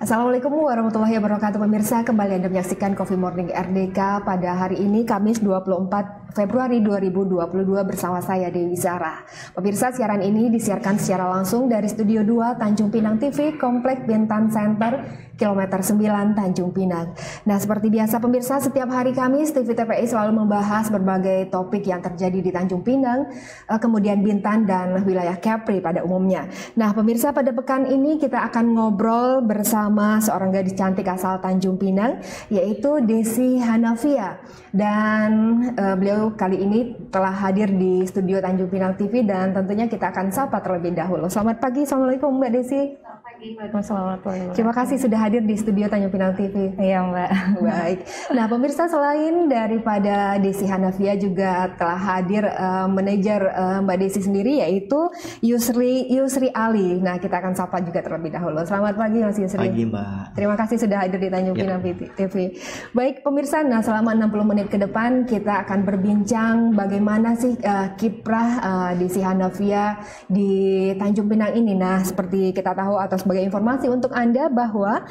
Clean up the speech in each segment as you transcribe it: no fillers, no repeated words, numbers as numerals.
Assalamualaikum warahmatullahi wabarakatuh pemirsa, kembali Anda menyaksikan Coffee Morning RDK pada hari ini Kamis 24 Februari 2022 bersama saya Dewi Zara. Pemirsa, siaran ini disiarkan secara langsung dari Studio 2 Tanjung Pinang TV, Komplek Bintan Center, Kilometer 9 Tanjung Pinang. Nah, seperti biasa pemirsa, setiap hari Kamis TV TPI selalu membahas berbagai topik yang terjadi di Tanjung Pinang, kemudian Bintan dan wilayah Kepri pada umumnya. Nah, pemirsa, pada pekan ini kita akan ngobrol bersama seorang gadis cantik asal Tanjung Pinang, yaitu Desi Hanafia. Dan beliau kali ini telah hadir di studio Tanjung Pinang TV dan tentunya kita akan sapa terlebih dahulu. Selamat pagi, Assalamualaikum Mbak Desi. Selamat pagi, Waalaikumsalam. Terima kasih sudah hadir di studio Tanjung Pinang TV. Iya Mbak. Baik. Nah pemirsa, selain daripada Desi Hanafia juga telah hadir manajer Mbak Desi sendiri, yaitu Yusri Ali. Nah kita akan sapa juga terlebih dahulu. Selamat pagi Mas Yusri. Pagi Mbak. Terima kasih sudah hadir di Tanjung Pinang TV. Baik pemirsa, nah selama 60 menit ke depan kita akan berbincang bagaimana sih kiprah Desi Hanafia di Tanjung Pinang ini. Nah seperti kita tahu atau sebagai informasi untuk Anda bahwa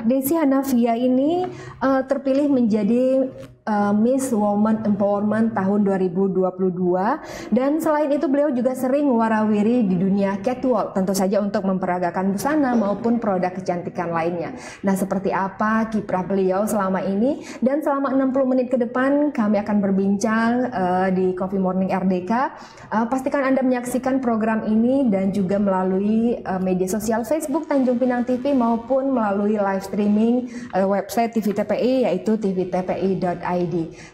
Desi Hanafia ini terpilih menjadi Miss Woman Empowerment tahun 2022, dan selain itu beliau juga sering warawiri di dunia catwalk, tentu saja untuk memperagakan busana maupun produk kecantikan lainnya. Nah seperti apa kiprah beliau selama ini, dan selama 60 menit ke depan kami akan berbincang di Coffee Morning RDK. Pastikan Anda menyaksikan program ini dan juga melalui media sosial Facebook Tanjung Pinang TV maupun melalui live streaming website TV TPI, yaitu tvtpi.id.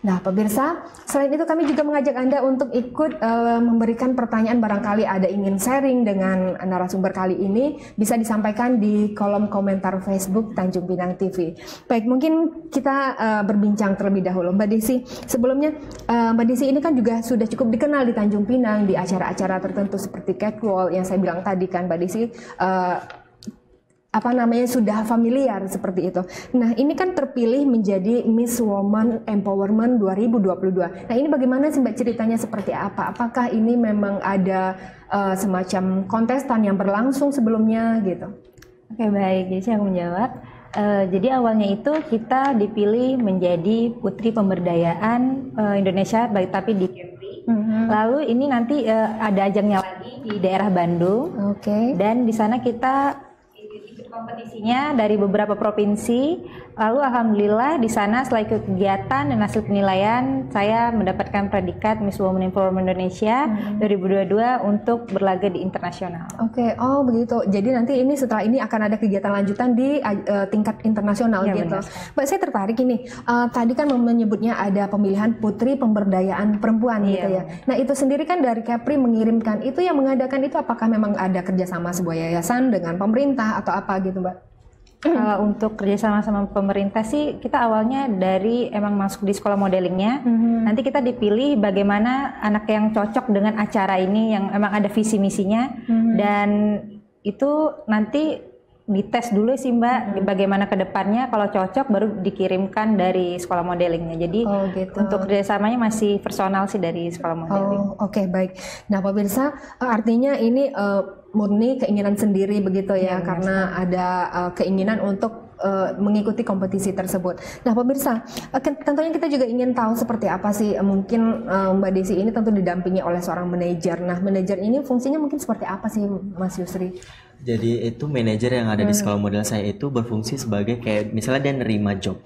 Nah pemirsa, selain itu kami juga mengajak Anda untuk ikut memberikan pertanyaan, barangkali ada ingin sharing dengan narasumber kali ini, bisa disampaikan di kolom komentar Facebook Tanjung Pinang TV. Baik, mungkin kita berbincang terlebih dahulu. Mbak Desi, sebelumnya Mbak Desi ini kan juga sudah cukup dikenal di Tanjung Pinang di acara-acara tertentu seperti catwalk yang saya bilang tadi kan Mbak Desi sudah familiar seperti itu. Nah ini kan terpilih menjadi Miss Woman Empowerment 2022. Nah ini bagaimana sih Mbak ceritanya, seperti apa? Apakah ini memang ada semacam kontestan yang berlangsung sebelumnya gitu? Oke baik, jadi aku menjawab. Jadi awalnya itu kita dipilih menjadi Putri Pemberdayaan Indonesia, tapi di Kepri. Lalu ini nanti ada ajangnya lagi di daerah Bandung. Dan di sana kita kompetisinya dari beberapa provinsi. Lalu alhamdulillah di sana setelah ikut kegiatan dan hasil penilaian, saya mendapatkan predikat Miss Women Empowerment Indonesia 2022 untuk berlaga di internasional. Oh begitu. Jadi nanti ini setelah ini akan ada kegiatan lanjutan di tingkat internasional gitu. Benar. Mbak, saya tertarik ini. Tadi kan menyebutnya ada pemilihan Putri Pemberdayaan Perempuan gitu ya. Nah itu sendiri kan dari Kepri mengirimkan itu, yang mengadakan itu apakah memang ada kerjasama sebuah yayasan dengan pemerintah atau apa gitu Mbak? Untuk kerjasama sama pemerintah sih, kita awalnya dari emang masuk di sekolah modelingnya. Nanti kita dipilih bagaimana anak yang cocok dengan acara ini, yang emang ada visi misinya, dan itu nanti dites dulu sih Mbak, bagaimana ke depannya, kalau cocok baru dikirimkan dari sekolah modelingnya. Jadi untuk kerjasamanya masih personal sih dari sekolah modeling. Oke, baik. Nah pemirsa, artinya ini murni keinginan sendiri begitu ya, karena ada keinginan untuk mengikuti kompetisi tersebut. Nah pemirsa, tentunya kita juga ingin tahu seperti apa sih, mungkin Mbak Desi ini tentu didampingi oleh seorang manajer. Nah manajer ini fungsinya mungkin seperti apa sih Mas Yusri? Jadi itu manajer yang ada di sekolah model saya itu berfungsi sebagai kayak misalnya dia nerima job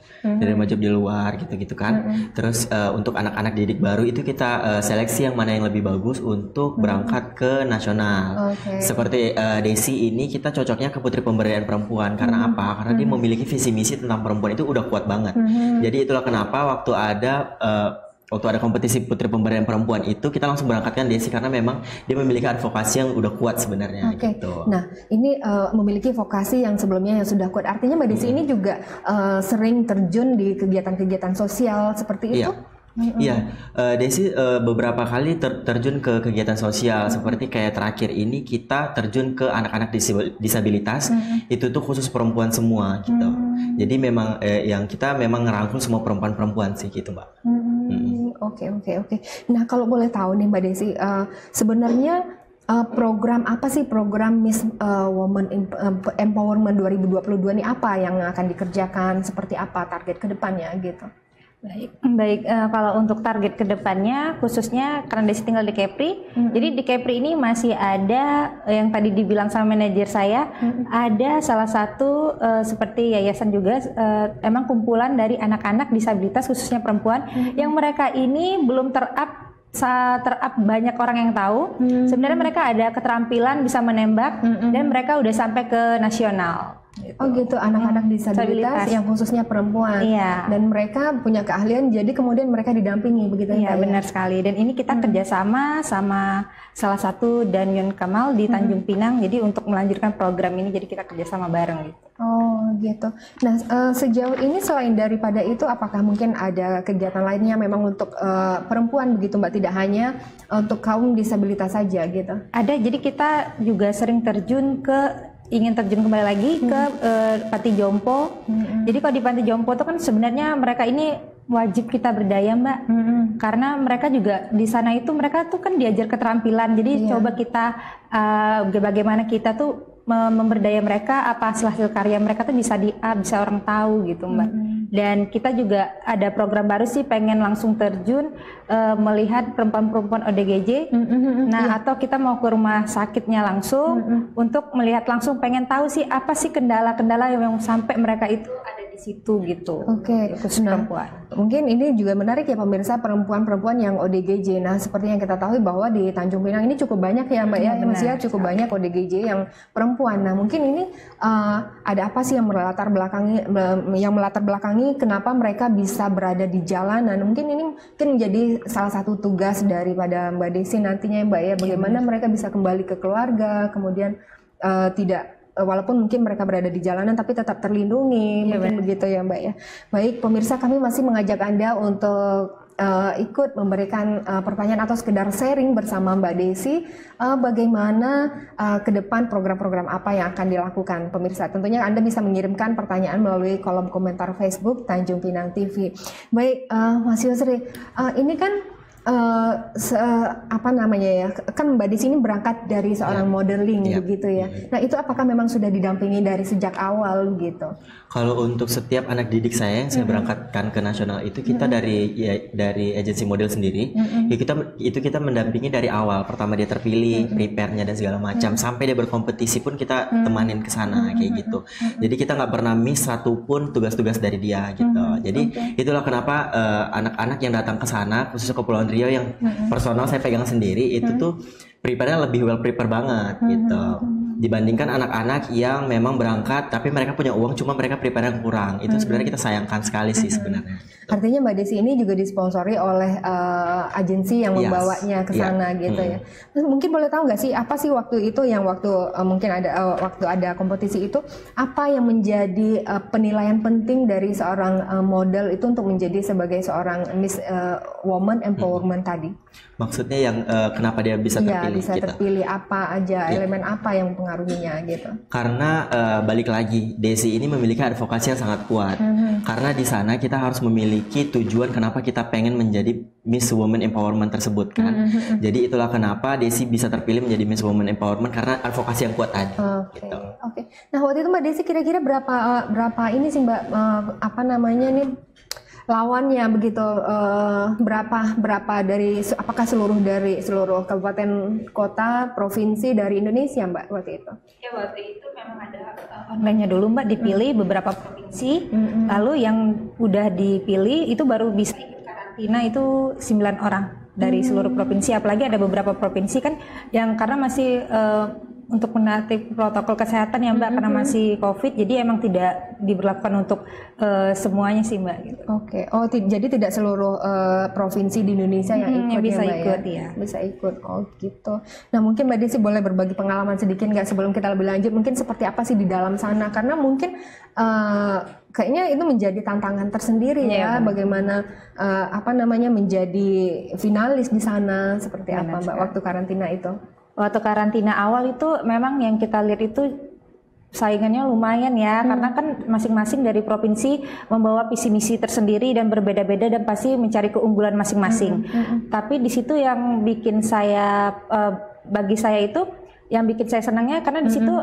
di luar gitu kan. Terus untuk anak-anak didik baru itu kita seleksi yang mana yang lebih bagus untuk berangkat ke nasional. Seperti Desi ini kita cocoknya ke Putri Pemberdayaan Perempuan. Karena apa? Karena dia memiliki visi misi tentang perempuan itu udah kuat banget. Jadi itulah kenapa waktu ada kompetisi Putri Pemberdayaan Perempuan itu kita langsung berangkatkan Desi, karena memang dia memiliki advokasi yang udah kuat sebenarnya. Gitu. Nah ini memiliki vokasi yang sebelumnya yang sudah kuat. Artinya Mbak Desi ini juga sering terjun di kegiatan-kegiatan sosial seperti itu? Iya, Desi beberapa kali terjun ke kegiatan sosial, seperti kayak terakhir ini kita terjun ke anak-anak disabilitas. Itu tuh khusus perempuan semua gitu. Jadi memang yang kita memang ngerangkul semua perempuan-perempuan sih gitu Mbak. Oke. Nah kalau boleh tahu nih Mbak Desi, sebenarnya program apa sih program Miss Women Empowerment 2022 ini, apa yang akan dikerjakan, seperti apa target kedepannya gitu? Baik, kalau untuk target kedepannya khususnya karena Desi tinggal di Kepri, jadi di Kepri ini masih ada yang tadi dibilang sama manajer saya, ada salah satu seperti yayasan juga, emang kumpulan dari anak-anak disabilitas khususnya perempuan yang mereka ini belum terap banyak orang yang tahu. Sebenarnya mereka ada keterampilan bisa menembak dan mereka udah sampai ke nasional. Oh gitu, anak-anak disabilitas yang khususnya perempuan. Iya. Dan mereka punya keahlian, jadi kemudian mereka didampingi begitu ya? Iya, benar sekali. Dan ini kita kerjasama sama salah satu Danyon Kamal di Tanjung Pinang. Jadi untuk melanjutkan program ini, jadi kita kerjasama bareng gitu. Oh gitu. Nah sejauh ini selain daripada itu, apakah mungkin ada kegiatan lainnya memang untuk perempuan begitu Mbak? Tidak hanya untuk kaum disabilitas saja gitu? Ada, jadi kita juga sering ingin terjun kembali lagi ke Panti Jompo. Jadi kalau di Panti Jompo itu kan sebenarnya mereka ini wajib kita berdaya Mbak, karena mereka juga di sana itu mereka tuh kan diajar keterampilan. Jadi coba kita bagaimana kita tuh memberdaya mereka, apa hasil karya mereka tuh bisa bisa orang tahu gitu Mbak. Dan kita juga ada program baru sih, pengen langsung terjun melihat perempuan-perempuan ODGJ. Nah atau kita mau ke rumah sakitnya langsung untuk melihat langsung, pengen tahu sih apa sih kendala-kendala yang sampai mereka itu ada di situ gitu. Oke. Khusus perempuan. Mungkin ini juga menarik ya pemirsa, perempuan-perempuan yang ODGJ. Nah seperti yang kita tahu bahwa di Tanjung Pinang ini cukup banyak ya Mbak ya, maksudnya cukup banyak ODGJ yang perempuan. Nah mungkin ini ada apa sih yang melatar belakangi kenapa mereka bisa berada di jalanan? Mungkin ini mungkin menjadi salah satu tugas daripada Mbak Desi nantinya ya Mbak ya, bagaimana mereka bisa kembali ke keluarga, kemudian walaupun mungkin mereka berada di jalanan tapi tetap terlindungi, mungkin begitu ya Mbak ya. Baik pemirsa, kami masih mengajak Anda untuk ikut memberikan pertanyaan atau sekedar sharing bersama Mbak Desi bagaimana ke depan program-program apa yang akan dilakukan. Pemirsa, tentunya Anda bisa mengirimkan pertanyaan melalui kolom komentar Facebook Tanjung Pinang TV. Baik, Mas Yusri, ini kan apa namanya ya, kan Mbak Desi ini berangkat dari seorang modeling begitu ya. Nah itu apakah memang sudah didampingi dari sejak awal gitu? Kalau untuk setiap anak didik saya yang saya berangkatkan ke nasional itu kita dari agensi model sendiri, ya kita mendampingi dari awal. Pertama dia terpilih, prepare-nya dan segala macam, sampai dia berkompetisi pun kita temanin ke sana kayak gitu. Jadi kita nggak pernah miss satu pun tugas-tugas dari dia gitu. Jadi itulah kenapa anak-anak yang datang ke sana, khususnya Kepulauan Riau yang personal saya pegang sendiri, itu tuh prepare-nya lebih well prepare banget gitu. Dibandingkan anak-anak yang memang berangkat tapi mereka punya uang cuma mereka prepare-nya kurang. Itu sebenarnya kita sayangkan sekali sih sebenarnya. Artinya Mbak Desi ini juga disponsori oleh agensi yang membawanya ke sana gitu ya. Terus mungkin boleh tahu nggak sih apa sih waktu itu yang mungkin ada waktu ada kompetisi itu, apa yang menjadi penilaian penting dari seorang model itu untuk menjadi sebagai seorang Miss Women Empowerment tadi? Maksudnya yang kenapa dia bisa terpilih? Bisa gitu. Terpilih apa aja, elemen apa yang mempengaruhinya gitu? Karena balik lagi, Desi ini memiliki advokasi yang sangat kuat. Karena di sana kita harus memiliki tujuan kenapa kita pengen menjadi Miss Women Empowerment tersebut kan. Jadi itulah kenapa Desi bisa terpilih menjadi Miss Women Empowerment, karena advokasi yang kuat tadi. Oke. Nah waktu itu Mbak Desi kira-kira berapa ini sih Mbak apa namanya nih? Lawannya begitu, berapa dari, apakah seluruh kabupaten kota provinsi dari Indonesia Mbak waktu itu? Ya waktu itu memang ada online-nya dulu Mbak, dipilih beberapa provinsi, lalu yang udah dipilih itu baru bisa ikut karantina itu 9 orang dari seluruh provinsi. Apalagi ada beberapa provinsi kan yang karena masih untuk menaati protokol kesehatan ya Mbak, karena masih COVID, jadi emang tidak diberlakukan untuk semuanya sih Mbak. Gitu. Oke. Oh jadi tidak seluruh provinsi di Indonesia yang ikut bisa ya Mbak ikut ya? Ya. Bisa ikut. Oh gitu. Nah mungkin Mbak Desi boleh berbagi pengalaman sedikit nggak sebelum kita lebih lanjut? Mungkin seperti apa sih di dalam sana? Karena mungkin kayaknya itu menjadi tantangan tersendiri ya. Bagaimana apa namanya menjadi finalis di sana, seperti apa Mbak waktu karantina itu? Waktu karantina awal itu memang yang kita lihat itu saingannya lumayan ya, karena kan masing-masing dari provinsi membawa visi misi tersendiri dan berbeda-beda dan pasti mencari keunggulan masing-masing. Tapi di situ yang bikin saya bagi saya itu yang bikin saya senangnya karena di situ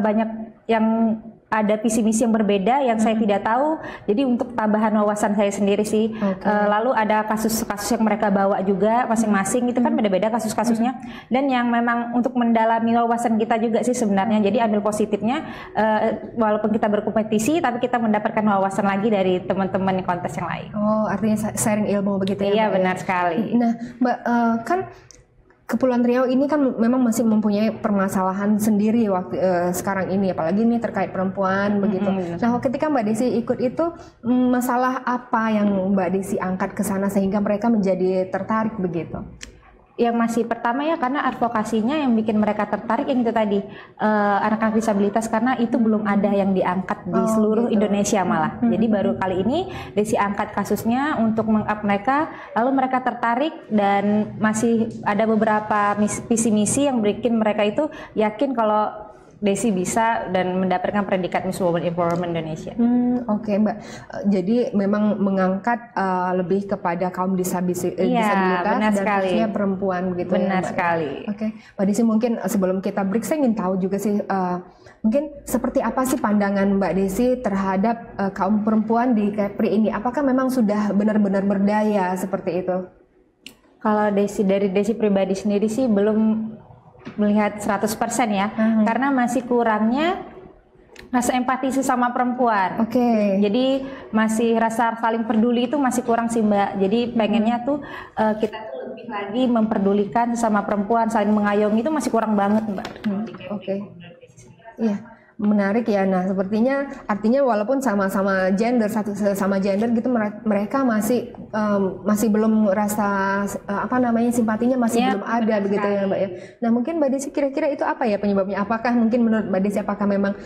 banyak yang ada visi misi yang berbeda yang saya tidak tahu. Jadi untuk tambahan wawasan saya sendiri sih. Lalu ada kasus-kasus yang mereka bawa juga masing-masing itu kan beda-beda kasus-kasusnya. Dan yang memang untuk mendalami wawasan kita juga sih sebenarnya. Jadi ambil positifnya walaupun kita berkompetisi tapi kita mendapatkan wawasan lagi dari teman-teman di kontes yang lain. Oh, artinya sharing ilmu begitu ya? Iya, Mbak, benar sekali. Nah, Mbak, kan Kepulauan Riau ini kan memang masih mempunyai permasalahan sendiri waktu sekarang ini, apalagi ini terkait perempuan begitu. Nah, ketika Mbak Desi ikut itu, masalah apa yang Mbak Desi angkat ke sana sehingga mereka menjadi tertarik begitu? Yang masih pertama ya karena advokasinya yang bikin mereka tertarik yang itu tadi anak-anak disabilitas karena itu belum ada yang diangkat di seluruh Indonesia malah. Jadi baru kali ini Desi angkat kasusnya untuk meng-up mereka, lalu mereka tertarik dan masih ada beberapa visi misi yang bikin mereka itu yakin kalau Desi bisa dan mendapatkan predikat Miss Women Empowerment Indonesia. Oke, Mbak. Jadi memang mengangkat lebih kepada kaum disabilitas dan khususnya perempuan begitu. Benar ya, Mbak? sekali. Oke, Mbak Desi, mungkin sebelum kita break saya ingin tahu juga sih mungkin seperti apa sih pandangan Mbak Desi terhadap kaum perempuan di Kepri ini? Apakah memang sudah benar-benar berdaya seperti itu? Kalau dari Desi pribadi sendiri sih belum melihat 100% ya, karena masih kurangnya rasa empati sesama perempuan. Jadi masih rasa saling peduli itu masih kurang sih Mbak. Jadi pengennya tuh kita tuh lebih lagi memperdulikan sesama perempuan, saling mengayomi itu masih kurang banget Mbak. Iya. Menarik ya. Nah, sepertinya artinya walaupun sama-sama gender, sesama gender gitu, mereka masih belum rasa simpatinya masih belum ada begitu ya Mbak ya. Nah, mungkin Mbak Desi kira-kira itu apa ya penyebabnya? Apakah mungkin menurut Mbak Desi apakah memang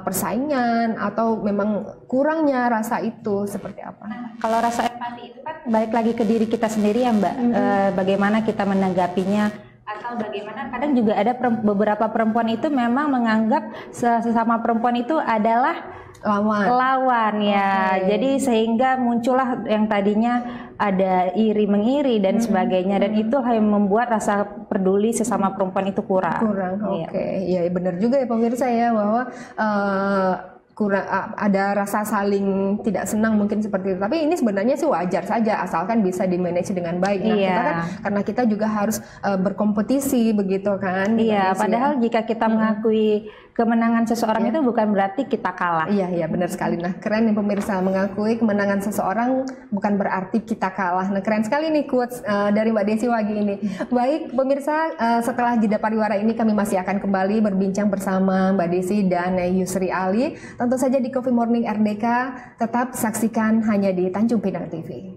persaingan atau memang kurangnya rasa itu seperti apa? Kalau rasa empati itu kan balik lagi ke diri kita sendiri ya Mbak. Bagaimana kita menanggapinya, atau bagaimana kadang juga ada beberapa perempuan itu memang menganggap sesama perempuan itu adalah lawan ya. Jadi sehingga muncullah yang tadinya ada iri mengiri dan sebagainya, dan itu hanya membuat rasa peduli sesama perempuan itu kurang. Ya benar juga ya pemirsa ya, bahwa kurang ada rasa saling tidak senang mungkin seperti itu. Tapi ini sebenarnya sih wajar saja asalkan bisa dimanage dengan baik. Nah, kita kan karena kita juga harus berkompetisi begitu kan. Iya, padahal jika kita mengakui kemenangan seseorang itu bukan berarti kita kalah. Iya, benar sekali. Nah, keren nih pemirsa, mengakui kemenangan seseorang bukan berarti kita kalah. Nah, keren sekali nih quotes dari Mbak Desi Wagi ini. Baik pemirsa, setelah jeda pariwara ini kami masih akan kembali berbincang bersama Mbak Desi dan Yusri Ali. Tentu saja di Coffee Morning RDK, tetap saksikan hanya di Tanjung Pinang TV.